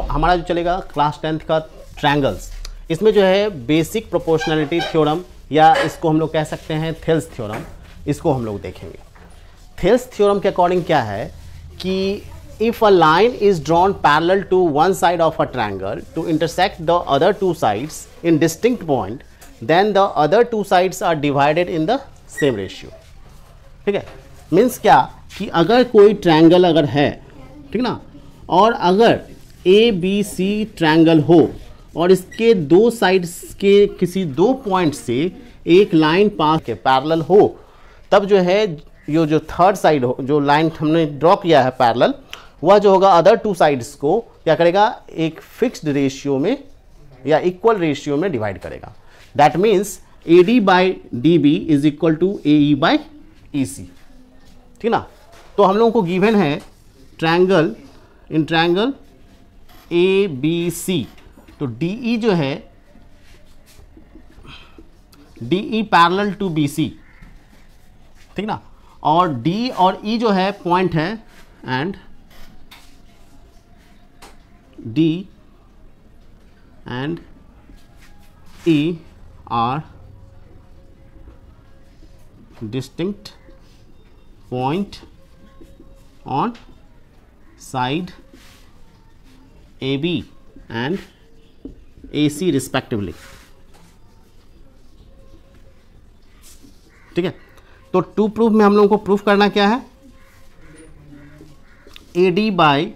हमारा जो चलेगा क्लास 10th का ट्रायंगल्स, इसमें जो है बेसिक प्रोपोर्शनलिटी थ्योरम या इसको हम लोग कह सकते हैं थेल्स थ्योरम, इसको हम लोग देखेंगे। थेल्स थ्योरम के अकॉर्डिंग क्या है कि if a line is drawn parallel to one side of a triangle to intersect the other two sides in distinct point, then the other two sides are divided in the same ratio. ठीक है, means क्या कि अगर कोई triangle अगर है, ठीक ना, और अगर ए बी सी ट्रायंगल हो और इसके दो साइड्स के किसी दो पॉइंट से एक लाइन पास के पैरेलल हो, तब जो है ये जो थर्ड साइड हो, जो लाइन हमने ड्रॉ किया है पैरेलल, वह जो होगा अदर टू साइड्स को क्या करेगा, एक फिक्स्ड रेशियो में या इक्वल रेशियो में डिवाइड करेगा। That means A D by D B is equal to A E by E C. ठीक ना, तो हम लोगों को गिवन है triangle, in triangle A B C, तो डी ई जो है D E parallel to B C, ठीक ना, और डी और ई जो है पॉइंट है, and D and E are distinct point on side A B and A C respectively. ठीक है, तो टू प्रूफ में हम लोगों को प्रूफ करना क्या है, A D by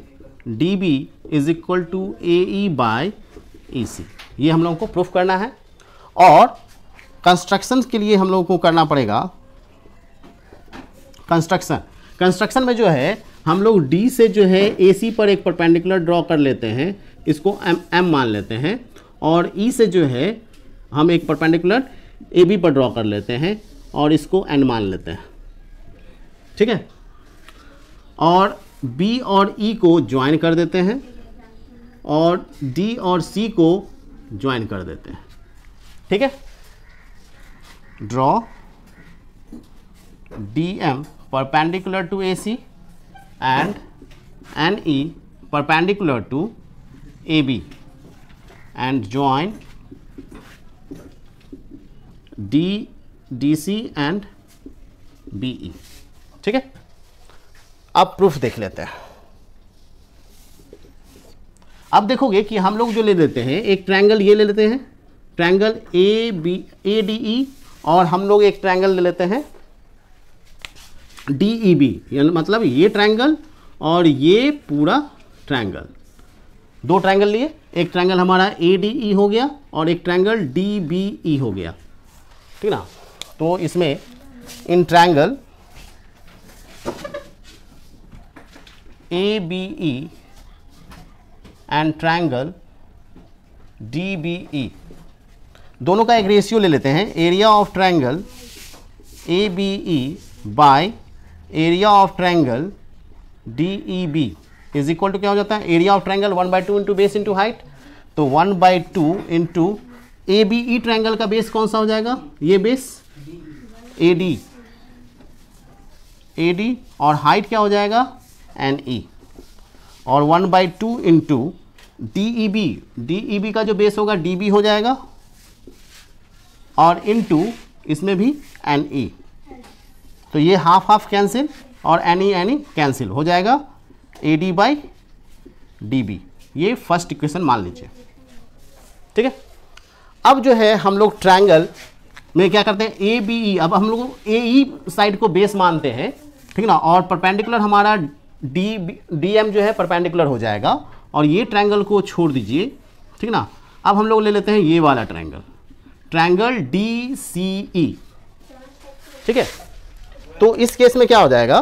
D B is equal to A E by E C, ये हम लोगों को प्रूफ करना है। और कंस्ट्रक्शन के लिए हम लोगों को करना पड़ेगा कंस्ट्रक्शन में जो है हम लोग डी से जो है ए सी पर एक परपेंडिकुलर ड्रॉ कर लेते हैं, इसको एम मान लेते हैं, और ई से जो है हम एक परपेंडिकुलर ए बी पर ड्रॉ कर लेते हैं और इसको एन मान लेते हैं। ठीक है, और बी और ई को ज्वाइन कर देते हैं और डी और सी को ज्वाइन कर देते हैं। ठीक है, draw D M perpendicular to A C and N E perpendicular to A B and join D C and B E. ठीक है, अब प्रूफ देख लेते हैं। अब देखोगे कि हम लोग जो ले लेते हैं एक ट्रायंगल, ये ले लेते हैं triangle A B A D E, और हम लोग एक ट्रायंगल ले लेते हैं डी ई बी, यानी मतलब ये ट्रायंगल और ये पूरा ट्रायंगल, दो ट्रायंगल लिए, एक ट्रायंगल हमारा ए डी ई हो गया और एक ट्रायंगल डी बी ई हो गया। ठीक ना, तो इसमें इन triangle A B E and triangle D B E, दोनों का एक रेशियो ले लेते हैं, area of triangle A B E by area of triangle D E B is equal to क्या हो जाता है, area of triangle 1/2 into base into height, तो 1/2 into A B E triangle का बेस कौन सा हो जाएगा, ये बेस ए डी और हाइट क्या हो जाएगा एन ई, और 1/2 इंटू डी ई बी का जो बेस होगा डी बी हो जाएगा, और इंटू इसमें भी एन ई, तो ये हाफ हाफ कैंसिल और एन ई कैंसिल हो जाएगा A D by D B. ये फर्स्ट इक्वेशन मान लीजिए। ठीक है, अब जो है हम लोग ट्रायंगल में क्या करते हैं, ए बी ई, अब हम लोग ए ई साइड को बेस मानते हैं, ठीक ना, और परपेंडिकुलर हमारा डी एम जो है परपेंडिकुलर हो जाएगा, और ये ट्रायंगल को छोड़ दीजिए। ठीक ना, अब हम लोग ले लेते हैं ये वाला ट्रायंगल डी सी ई। ठीक है, तो इस केस में क्या हो जाएगा,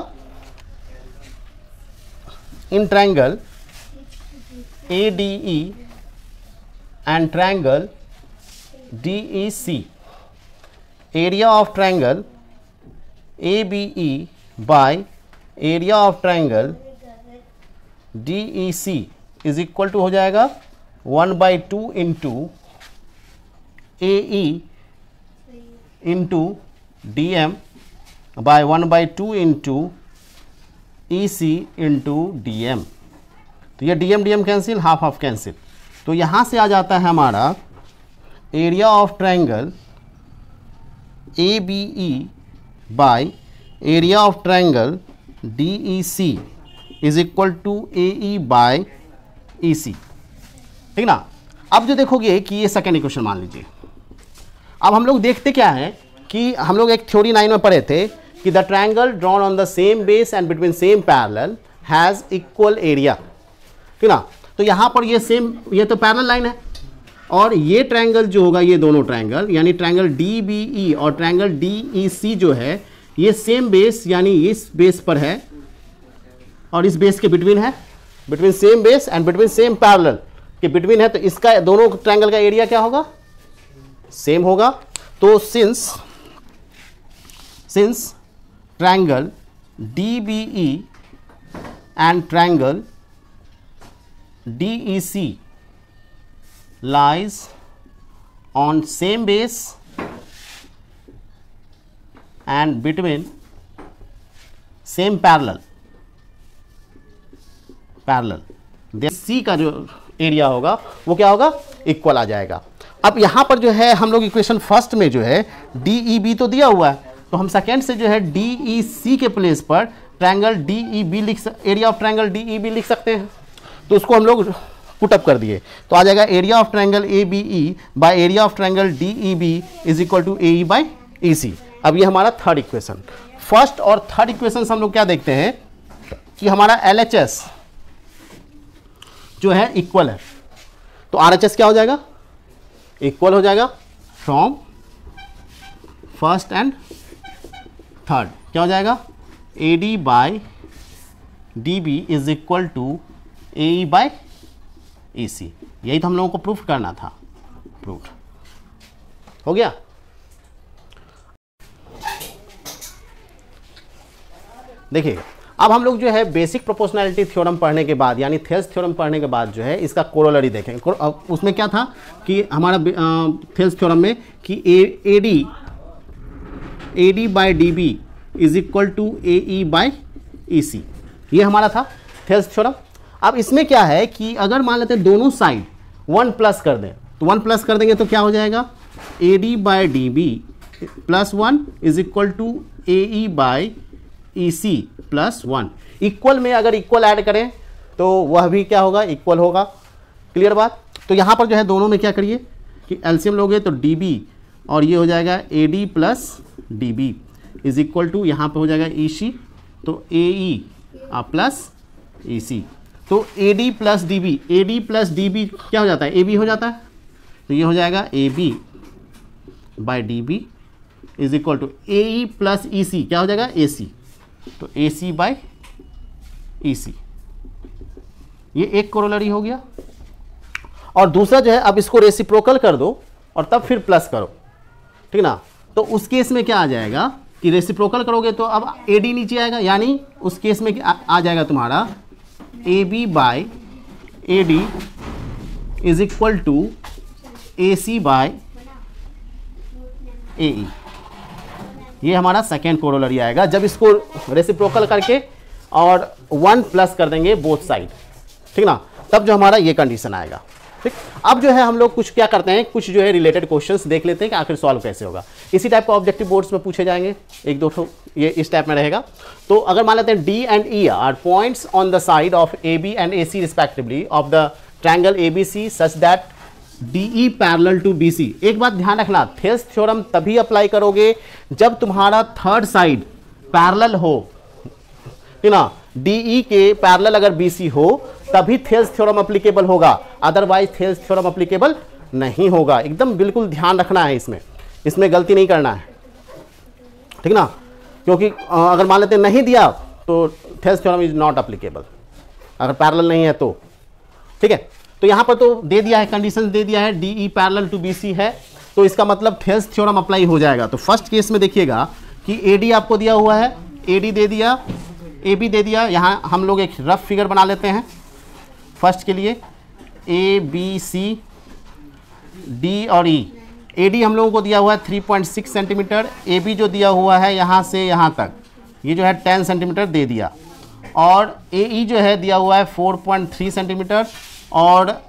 in triangle A D E and triangle D E C, area of triangle A B E by area of triangle D E C is equal to हो जाएगा 1/2 into A E into D M by 1/2 into E C into D M. तो ये DM DM cancel, half half cancel, तो यहाँ से आ जाता है हमारा area of triangle A B E by area of triangle D E C is equal to A E by E C, ठीक ना। अब जो देखोगे कि ये सेकेंड इक्वेशन मान लीजिए। अब हम लोग देखते क्या है कि हम लोग एक थ्योरी 9 में पढ़े थे कि the triangle drawn on the same base and between same parallel has equal area, ठीक ना। तो यहाँ पर ये सेम, ये तो पैरेलल लाइन है और ये ट्रायंगल जो होगा, ये दोनों ट्रायंगल यानी ट्रायंगल डी बी ई और ट्रायंगल डी ई सी जो है ये सेम बेस यानी इस बेस पर है और इस बेस के बिटवीन है, between same base and between same parallel के बिटवीन है, तो इसका दोनों ट्रायंगल का एरिया क्या होगा, सेम होगा। तो since triangle D B E and triangle D E C lies on same base and between same parallel C का जो एरिया होगा वो क्या होगा, इक्वल आ जाएगा। अब यहाँ पर जो है हम लोग इक्वेशन फर्स्ट में जो है डी ई बी तो दिया हुआ है, तो हम सेकेंड से जो है डी ई सी के प्लेस पर triangle D E B area of triangle D E B लिख सकते हैं। तो उसको हम लोग पुटअप कर दिए तो आ जाएगा area of triangle A B E by area of triangle D E B is equal to A E by E C. अब ये हमारा थर्ड इक्वेशन। फर्स्ट और थर्ड इक्वेशन हम लोग क्या देखते हैं कि हमारा एल एच एस जो है इक्वल है, तो आर एच एस क्या हो जाएगा, इक्वल हो जाएगा फ्रॉम फर्स्ट एंड थर्ड, क्या हो जाएगा, A D by D B is equal to A E by E C. यही तो हम लोगों को प्रूफ करना था, प्रूफ हो गया। देखिए अब हम लोग जो है बेसिक प्रोपोर्शनैलिटी थ्योरम पढ़ने के बाद यानी थेल्स थ्योरम पढ़ने के बाद जो है इसका कोरोलरी देखेंगे। उसमें क्या था कि हमारा थेल्स थ्योरम में कि A D by D B is equal to A E by E C, ये हमारा था थेल्स थ्योरम। अब इसमें क्या है कि अगर मान लेते हैं दोनों साइड 1 प्लस कर दें, तो 1 प्लस कर देंगे तो क्या हो जाएगा, A D by D B plus 1 is equal to A E by E C plus 1। Equal में अगर इक्वल ऐड करें तो वह भी क्या होगा, इक्वल होगा। क्लियर बात। तो यहाँ पर जो है दोनों में क्या करिए कि एलसीएम लोगे तो डी बी और ये हो जाएगा A D plus D B is equal to यहाँ पर हो जाएगा ई सी, तो ए ई प्लस ई सी। तो A D plus D B, A D plus D B क्या हो जाता है, ए बी हो जाता है, तो ये हो जाएगा A B by D B is equal to A E plus E C, क्या हो जाएगा, ए सी, तो ए सी बाई ई सी। ये एक कोरोलरी हो गया। और दूसरा जो है अब इसको रेसिप्रोकल कर दो और तब फिर प्लस करो, ठीक ना। तो उस केस में क्या आ जाएगा कि रेसिप्रोकल करोगे तो अब ए डी नीचे आएगा, यानी उस केस में आ जाएगा तुम्हारा A B by A D is equal to A C by A E. ये हमारा सेकेंड कोरोलरी आएगा जब इसको रेसिप्रोकल करके और 1 प्लस कर देंगे बोथ साइड, ठीक ना, तब जो हमारा ये कंडीशन आएगा। ठीक, अब जो है हम लोग कुछ क्या करते हैं, कुछ जो है रिलेटेड क्वेश्चंस देख लेते हैं कि आखिर सॉल्व कैसे होगा। इसी टाइप का ऑब्जेक्टिव बोर्ड्स में पूछे जाएंगे, एक दो ठो ये इस टाइप में रहेगा। तो अगर मान लेते हैं D and E are points on the side of A B and A C respectively of the triangle A B C such that D E parallel to B C. एक बात ध्यान रखना, थेल्स थ्योरम तभी apply करोगे जब तुम्हारा third side parallel हो, ठीक ना, डी ई के पैरेलल अगर बी सी हो तभी थेल्स थ्योरम एप्लीकेबल होगा, अदरवाइज थेल्स थ्योरम एप्लीकेबल नहीं होगा। एकदम बिल्कुल ध्यान रखना है, इसमें गलती नहीं करना है, ठीक ना, क्योंकि अगर मान लेते नहीं दिया तो Thales theorem is not applicable, अगर पैरेलल नहीं है तो, ठीक है। तो यहाँ पर तो दे दिया है, कंडीशन दे दिया है, D E parallel to B C है, तो इसका मतलब थेल्स थ्योरम अप्लाई हो जाएगा। तो फर्स्ट केस में देखिएगा कि ए डी आपको दिया हुआ है, ए डी दे दिया, ए बी दे दिया। यहाँ हम लोग एक रफ फिगर बना लेते हैं फर्स्ट के लिए, ए बी सी डी और ई। ए डी हम लोगों को दिया हुआ है 3.6 सेंटीमीटर, ए बी जो दिया हुआ है यहाँ से यहाँ तक ये जो है 10 सेंटीमीटर दे दिया। और AE जो है दिया हुआ है 4.3 सेंटीमीटर, और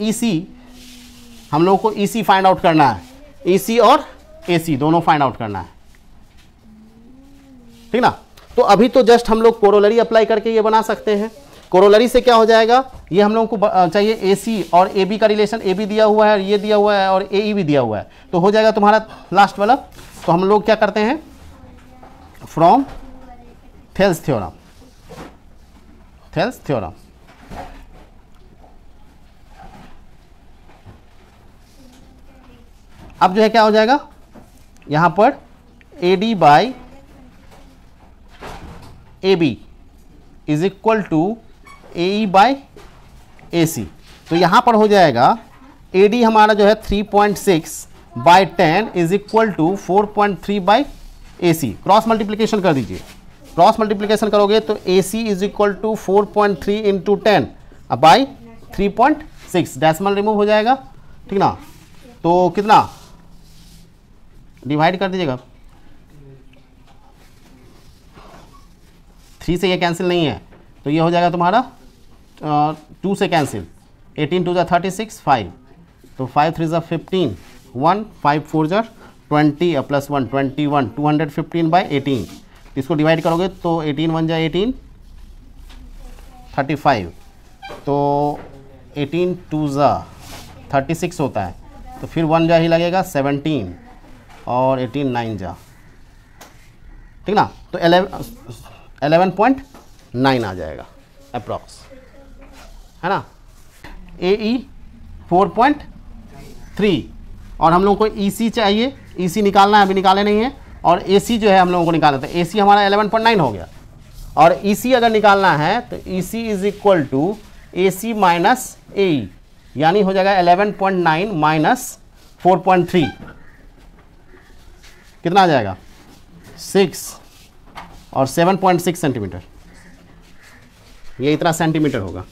EC हम लोग को EC फाइंड आउट करना है, EC और AC दोनों फाइंड आउट करना है, ठीक ना। तो अभी तो जस्ट हम लोग कोरोलरी अप्लाई करके ये बना सकते हैं। कोरोलरी से क्या हो जाएगा, ये हम लोगों को चाहिए AC और AB का रिलेशन, AB दिया हुआ है, ये दिया हुआ है और AE भी दिया हुआ है, तो हो जाएगा तुम्हारा लास्ट वाला। तो हम लोग क्या करते हैं, from Thales theorem, Thales theorem अब जो है क्या हो जाएगा, यहां पर AD by AB is equal to AE by AC। तो यहां पर हो जाएगा AD हमारा जो है 3.6 by 10 is equal to 4.3 by AC। Cross multiplication कर दीजिए, क्रॉस मल्टीप्लीकेशन करोगे तो AC is equal to 4.3 into 10 by 3.6, decimal remove हो जाएगा, ठीक ना। तो कितना डिवाइड कर दीजिएगा, 3 से ये कैंसिल नहीं है, तो ये हो जाएगा तुम्हारा 2 से कैंसिल, 18 2 36 5, तो 5 3 15 1 5 4 20 प्लस 1 21 215 बाई 18। इसको डिवाइड करोगे तो 18 1 18 35, तो 18 2 36 होता है, तो फिर 1 ही लगेगा 17 और 18 9 ठीक ना। तो 11.9 आ जाएगा अप्रॉक्स, है ना। AE 4.3 और हम लोग को EC चाहिए, EC निकालना है, अभी निकाले नहीं है, और AC जो है हम लोगों को निकालना था, AC हमारा 11.9 हो गया, और EC अगर निकालना है तो EC is equal to AC minus AE, यानी हो जाएगा 11.9 माइनस 4.3, कितना आ जाएगा 6 और 7.6 सेंटीमीटर, ये इतना सेंटीमीटर होगा।